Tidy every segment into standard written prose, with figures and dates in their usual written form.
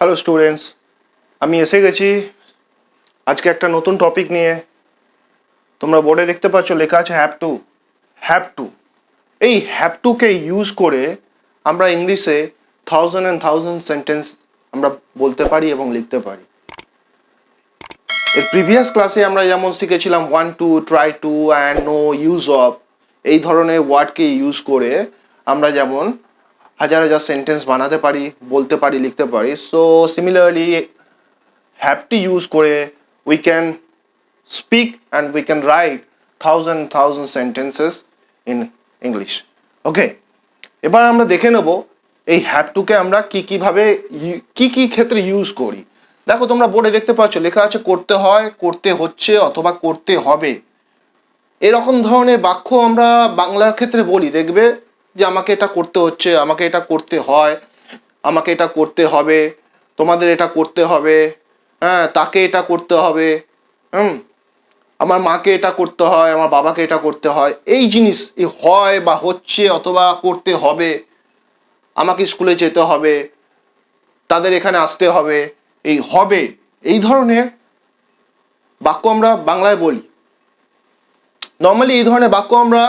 Hello students, আমি এসে গেছি আজকে একটা নতুন টপিক নিয়ে। তোমরা বোর্ডে দেখতে পাচ্ছ লেখা আছে হ্যাভ টু। এই হ্যাভ টুকে ইউজ করে আমরা ইংলিশে থাউজেন্ড সেন্টেন্স আমরা বলতে পারি এবং লিখতে পারি। এর প্রিভিয়াস ক্লাসে আমরা যেমন শিখেছিলাম want to, try to and know, use of, এই ধরনের ওয়ার্ডকে ইউজ করে আমরা যেমন হাজার সেন্টেন্স বানাতে পারি, বলতে পারি, লিখতে পারি। So similarly have to use করে we can speak and we can write thousand sentences in English. Okay, এবার আমরা দেখে নেব এই হ্যাভ টু কে আমরা কিভাবে কি ক্ষেত্রে ইউজ করি। দেখো তোমরা বোর্ডে দেখতে পাচ্ছ লেখা আছে করতে হয়, করতে হচ্ছে অথবা করতে হবে। এরকম ধরনের বাক্য আমরা বাংলার ক্ষেত্রে বলি, দেখবে যে আমাকে এটা করতে হচ্ছে, আমাকে এটা করতে হয়, আমাকে এটা করতে হবে, তোমাদের এটা করতে হবে, হ্যাঁ, তাকে এটা করতে হবে, আমার মাকে এটা করতে হয়, আমার বাবাকে এটা করতে হয়। এই জিনিস এই হয় বা হচ্ছে অথবা করতে হবে, আমাকে স্কুলে যেতে হবে, তাদের এখানে আসতে হবে, এই হবে, এই ধরনের বাক্য আমরা বাংলায় বলি। নর্মালি এই ধরনের বাক্য আমরা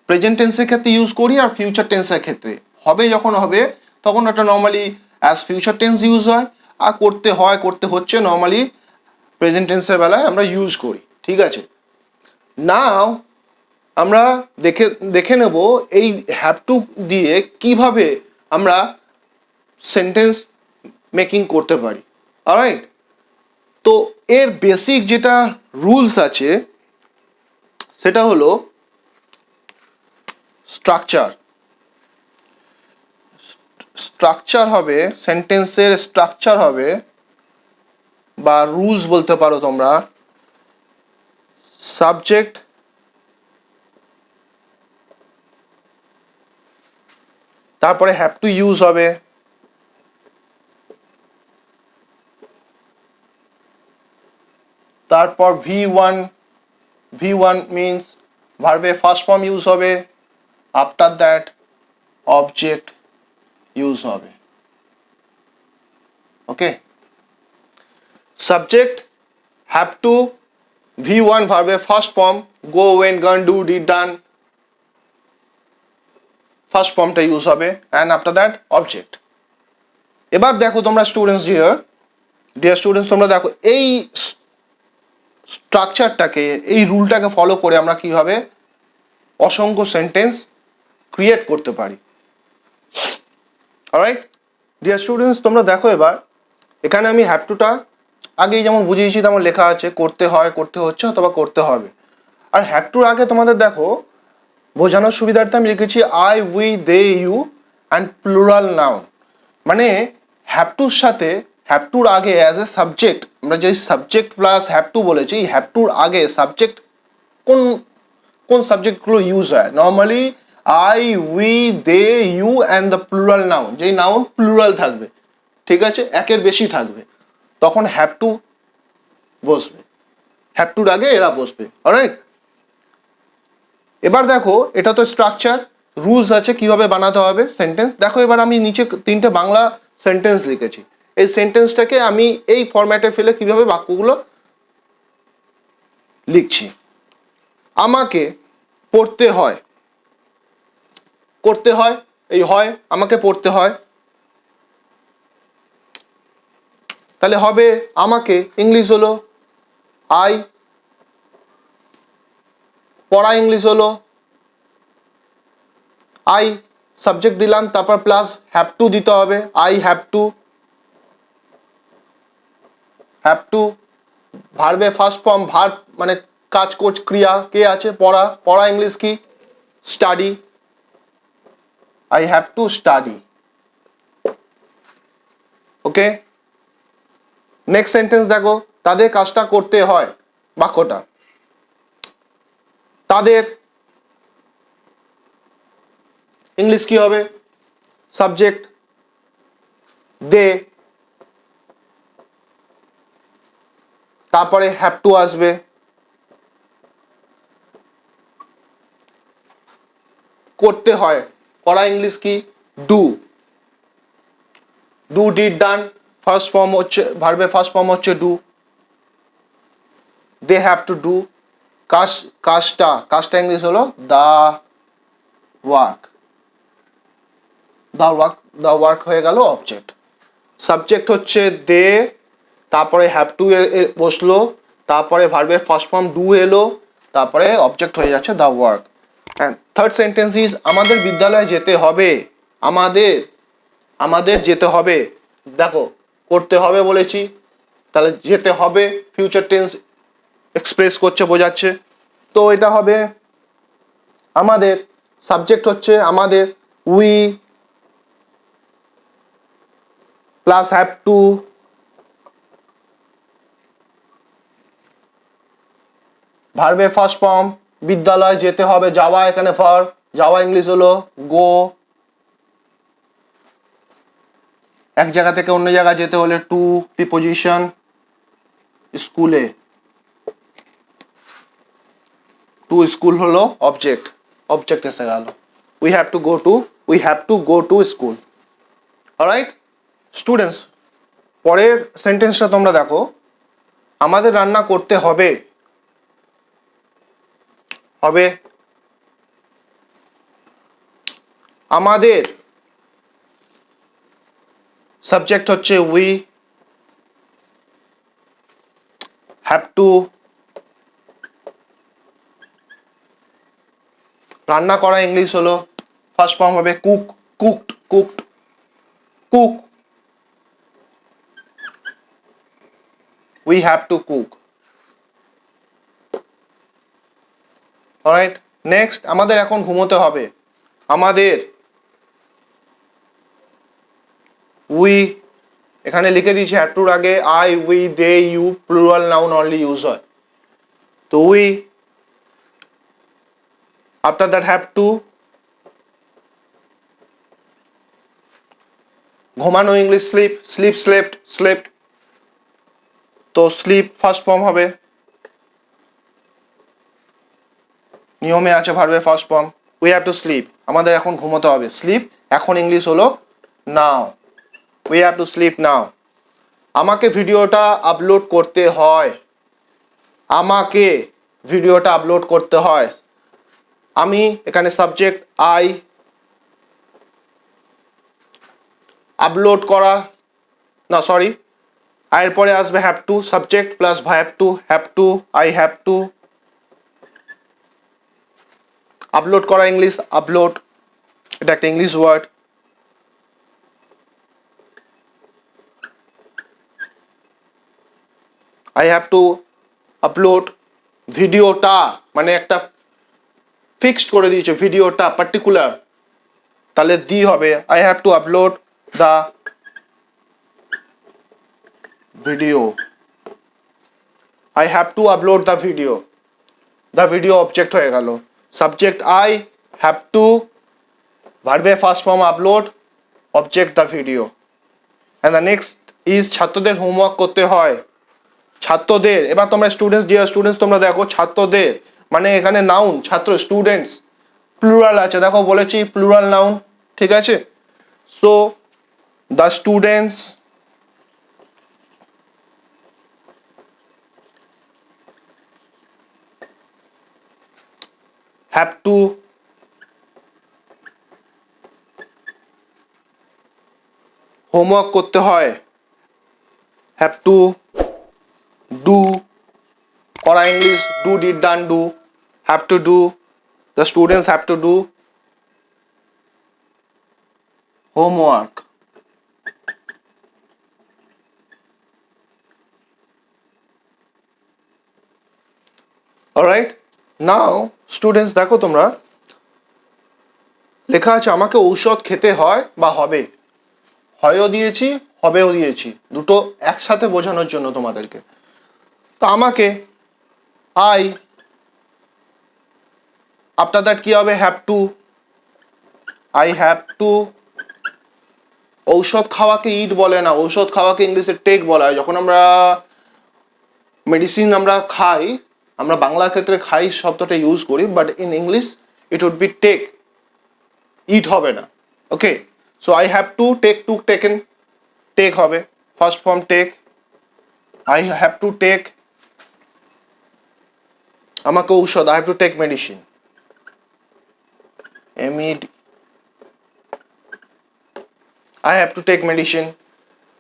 প্রেজেন্ট টেন্সের ক্ষেত্রে ইউজ করি আর ফিউচার টেন্সের ক্ষেত্রে। হবে যখন হবে তখন এটা normally as future tense use হয়, আর করতে হয়, করতে হচ্ছে নর্মালি প্রেজেন্ট টেন্সের বেলায় আমরা ইউজ করি। ঠিক আছে, নাও আমরা দেখে নেব এই হ্যাভ টু দিয়ে কিভাবে আমরা সেন্টেন্স মেকিং করতে পারি। অলরাইট, তো এর বেসিক যেটা রুলস আছে সেটা হলো স্ট্রাকচার হবে, সেন্টেন্সের স্ট্রাকচার হবে বা রুলস বলতে পারো তোমরা। সাবজেক্ট, তারপরে হ্যাভ টু ইউজ হবে, তারপর V1 মিন্স ভার্বে ফার্স্ট ফর্ম ইউজ হবে, আফটার দ্যাট অবজেক্ট ইউজ হবে। Okay, subject have to, V1 ভার্বে first form go, when, gone, do, did, done, first ফর্মটা ইউজ হবে, অ্যান্ড আফটার দ্যাট অবজেক্ট। এবার দেখো তোমরা স্টুডেন্টস, ডিয়ার স্টুডেন্টস, তোমরা দেখো এই স্ট্রাকচারটাকে, এই রুলটাকে ফলো করে আমরা কিভাবে অসংখ্য সেন্টেন্স ক্রিয়েট করতে পারি। অলরাইট ডিয়ার স্টুডেন্টস, তোমরা দেখো এবার এখানে আমি হ্যাভ টুটা আগেই যেমন বুঝিয়েছি তেমন লেখা আছে করতে হয়, করতে হচ্ছে অথবা করতে হবে। আর হ্যাভ টুর আগে তোমাদের দেখো বোঝানোর সুবিধার্থে আমি লিখেছি I, we, they, you and plural noun. মানে হ্যাভ টুর সাথে, হ্যাভ টুর আগে অ্যাজ এ সাবজেক্ট, আমরা যে সাবজেক্ট প্লাস হ্যাভ টু বলেছি, হ্যাভ টুর আগে সাবজেক্ট কোন সাবজেক্টগুলো ইউজ হয় normally? I, we, they, you and the plural noun. যেই নাউন প্লুরাল থাকবে, ঠিক আছে, একের বেশি থাকবে, তখন হ্যাভ টু বসবে, হ্যাভ টুর আগে এরা বসবে। অলরাইট, এবার দেখো এটা তো স্ট্রাকচার, রুলস আছে কিভাবে বানাতে হবে সেন্টেন্স। দেখো এবার আমি নিচে তিনটে বাংলা সেন্টেন্স লিখেছি, এই সেন্টেন্সটাকে আমি এই ফরম্যাটে ফেলে কিভাবে বাক্যগুলো লিখছি। আমাকে পড়তে হয়, করতে হয়, এই হয়, আমাকে পড়তে হয়, তাহলে হবে আমাকে, ইংলিশ হলো আই, পড়া ইংলিশ হলো আই, সাবজেক্ট দিলাম, তারপর প্লাস হ্যাভ টু দিতে হবে, আই হ্যাভ টু ভার্বে ফার্স্ট ফর্ম, ভার্ব মানে কাজ কোচ ক্রিয়া, কে আছে? পড়া, পড়া ইংলিশ কি? Study, I have to study. Okay, next sentence দেখো, তাদের কাজটা করতে হয়, বাক্যটা তাদের, ইংলিশ কি হবে? সাবজেক্ট দে, তারপরে হ্যাভ টু আসবে, করতে হয়, করা ইংলিশ কি? Do, did, done, first form হচ্ছে ভার্বের ফার্স্ট ফর্ম হচ্ছে do, they have to do. কাজটা ইংলিশ হলো দ্য ওয়ার্ক, দ্য ওয়ার্ক হয়ে গেল অবজেক্ট। সাবজেক্ট হচ্ছে দে, তারপরে হ্যাভ টু বসলো, তারপরে ভার্বের ফার্স্ট ফর্ম ডু এলো, তারপরে অবজেক্ট হয়ে যাচ্ছে the work. And third sentence is আমাদের বিদ্যালয়ে যেতে হবে। আমাদের যেতে হবে। দেখো করতে হবে বলেছি, তাহলে যেতে হবে ফিউচার টেন্স এক্সপ্রেস করছে, বোঝাচ্ছে। তো এটা হবে আমাদের, সাবজেক্ট হচ্ছে আমাদের, উই প্লাস হ্যাভ টু, ভার্বের ফার্স্ট ফর্ম বিদ্যালয় যেতে হবে, যাওয়া এখানে ভার্ব, যাওয়া ইংলিশ হলো গো। এক জায়গা থেকে অন্য জায়গায় যেতে হলে টু প্রিপোজিশন, স্কুলে, টু স্কুল হলো অবজেক্ট এসে গেল। We have to go to school. Alright students, পরের সেন্টেন্সটা তোমরা দেখো, আমাদের রান্না করতে হবে। আমাদের, সাবজেক্ট হচ্ছে উই, হ্যাভ টু, রান্না করা ইংলিশ হলো ফার্স্ট ফর্ম হবে cook. We have to cook. Alright next, আমাদের এখন ঘুমোতে হবে। আমাদের, উই, এখানে লিখে দিয়েছি হ্যাভ টুর আগে I, we, they, you, plural noun only use হয়। তো we, after that have to, ঘুমানো ইংলিশ স্লিপ, স্লেপ্ট। তো স্লিপ ফার্স্ট ফর্ম হবে, নিয়মে আছে ভার্বের first form. We have to sleep, আমাদের এখন ঘুমোতে হবে। স্লিপ এখন ইংলিশ হলো now, we have to sleep now. আমাকে ভিডিওটা আপলোড করতে হয়। আমি, এখানে সাবজেক্ট আই, আপলোড করা, না সরি, আয়ের পরে আসবে have to, subject plus have to, I have to. Upload করা ইংলিশ আপলোড, এটা একটা English word. I have to upload ভিডিওটা, মানে একটা ফিক্সড করে দিয়েছে ভিডিওটা পার্টিকুলার, তাহলে দি হবে I have to upload the video. I have to upload the video object হয়ে গেল। সাবজেক্ট আই, হ্যাভ টু, ভার্বের first form upload, object the video. And the next is ছাত্রদের হোমওয়ার্ক করতে হয়। ছাত্রদের, এবার তোমরা স্টুডেন্টস তোমরা দেখো, ছাত্রদের মানে এখানে নাউন ছাত্র, স্টুডেন্টস প্লুরাল আছে, দেখো বলেছি প্লুরাল নাউন, ঠিক আছে। So the students have to homework করতে হয়, হ্যাভ টু ডু, করা English do, did, done, do, have to do, the students have to do homework. Alright now students দেখো, তোমরা লেখা আছে আমাকে ঔষধ খেতে হয় বা হবে, হয়ও দিয়েছি হবেও দিয়েছি, দুটো একসাথে বোঝানোর জন্য তোমাদেরকে। তো আমাকে আই, আফটার দ্যাট কি হবে have to, I have two. ঔষধ খাওয়াকে ইট বলে না, ঔষধ খাওয়াকে ইংলিশে টেক বলা হয়। যখন আমরা মেডিসিন আমরা খাই, আমরা বাংলা ক্ষেত্রে খাই শব্দটা ইউজ করি, but in English it would be take, eat হবে না। Okay, so I have to take, took taken, take হবে first form take, I have to take, আমাকে ঔষধ, I have to take medicine, এমইড, I have to take medicine.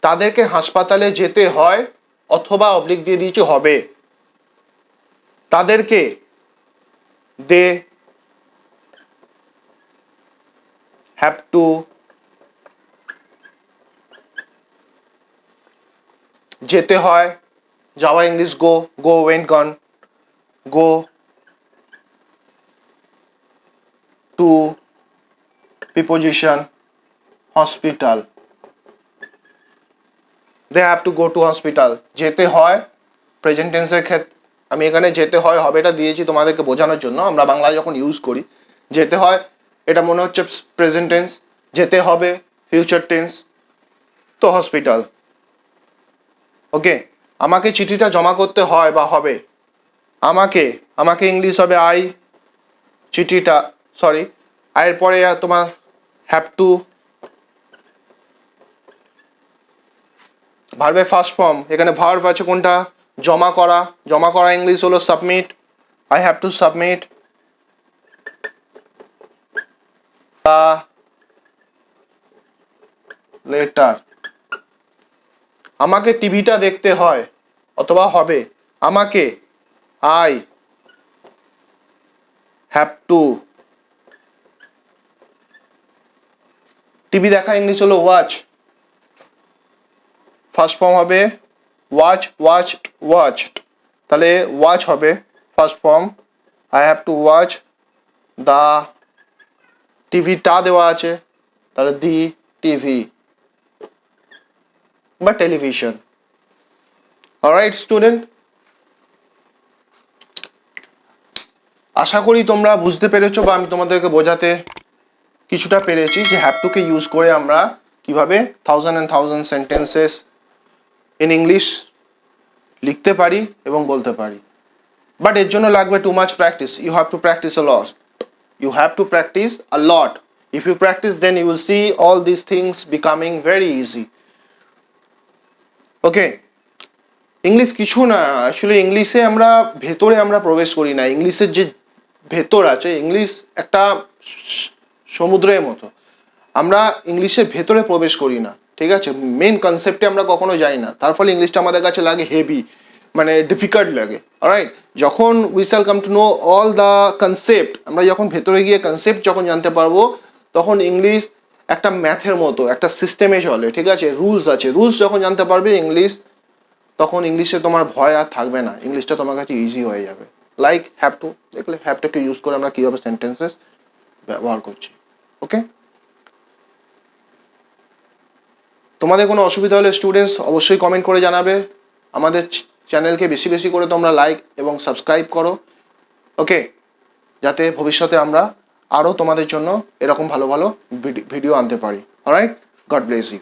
তাদেরকে হাসপাতালে যেতে হয় অথবা অবলিক দিয়ে দিয়েছে হবে, তাদেরকে দে হ্যাভ টু যেতে হয়, যাওয়া English go, go went gone, go to preposition hospital, they have to go to hospital. যেতে হয় প্রেজেন্ট টেন্সের ক্ষেত্রে, আমি এখানে যেতে হয় হবেটা দিয়েছি তোমাদেরকে বোঝানোর জন্য। আমরা বাংলায় যখন ইউজ করি যেতে হয় এটা মনে হচ্ছে প্রেজেন্ট টেন্স, যেতে হবে ফিউচার টেন্স, তো হসপিটাল। ওকে, আমাকে চিঠিটা জমা করতে হয় বা হবে, আমাকে, আমাকে ইংলিশ হবে আই, চিঠিটা সরি, আয়ের পরে তোমার হ্যাভ টু, ভার্বের ফার্স্ট ফর্ম, এখানে ভার্ব আছে কোনটা, জমা করা, জমা করা ইংলিশ হলো submit, I have to submit the letter. আমাকে টিভিটা দেখতে হয় অথবা হবে, আমাকে আই হ্যাভ টু, টিভি দেখা ইংলিশ হলো ওয়াচ, ফার্স্ট ফর্ম হবে ওয়াচ, ওয়াচড, ওয়াচড, তাহলে ওয়াচ হবে first form, I have to watch the, টিভিটা দেওয়া আছে তাহলে দি টিভি বা টেলিভিশন। অলরাইট স্টুডেন্ট, আশা করি তোমরা বুঝতে পেরেছো বা আমি তোমাদেরকে বোঝাতে কিছুটা পেরেছি যে হ্যাভ টুকে ইউজ করে আমরা কিভাবে thousand and thousand sentences in English লিখতে পারি এবং বলতে পারি। বাট এর জন্য লাগবে too much practice, you have to practice a lot, you have to practice a lot. If you practice, then you will see all these things becoming very easy. Okay, English কিছু না, আসলে ইংলিশে আমরা ভেতরে আমরা প্রবেশ করি না, ইংলিশের যে ভেতর আছে, ইংলিশ একটা সমুদ্রের মতো, আমরা ইংলিশের ভেতরে প্রবেশ করি না, ঠিক আছে, মেন কনসেপ্টে আমরা কখনো যাই না, তার ফলে ইংলিশটা আমাদের কাছে লাগে হেভি, মানে ডিফিকাল্ট লাগে। অলরাইট, যখন we shall come to know all the concept, আমরা যখন ভেতরে গিয়ে কনসেপ্ট যখন জানতে পারবো, তখন ইংলিশ একটা ম্যাথের মতো একটা সিস্টেমে চলে, ঠিক আছে, রুলস আছে, রুলস যখন জানতে পারবে ইংলিশ, তখন ইংলিশে তোমার ভয় আর থাকবে না, ইংলিশটা তোমার কাছে ইজি হয়ে যাবে। লাইক হ্যাভ টু, দেখলে হ্যাভ টুকে ইউজ করে আমরা কীভাবে সেন্টেন্সেস ব্যবহার করছি। ওকে, তোমাদের কোনো অসুবিধা হলে স্টুডেন্টস অবশ্যই কমেন্ট করে জানাবে, আমাদের চ্যানেলকে বেশি বেশি করে তোমরা লাইক এবং সাবস্ক্রাইব করো। ওকে, যাতে ভবিষ্যতে আমরা আরও তোমাদের জন্য এরকম ভালো ভালো ভিডিও আনতে পারি। Alright, God bless you.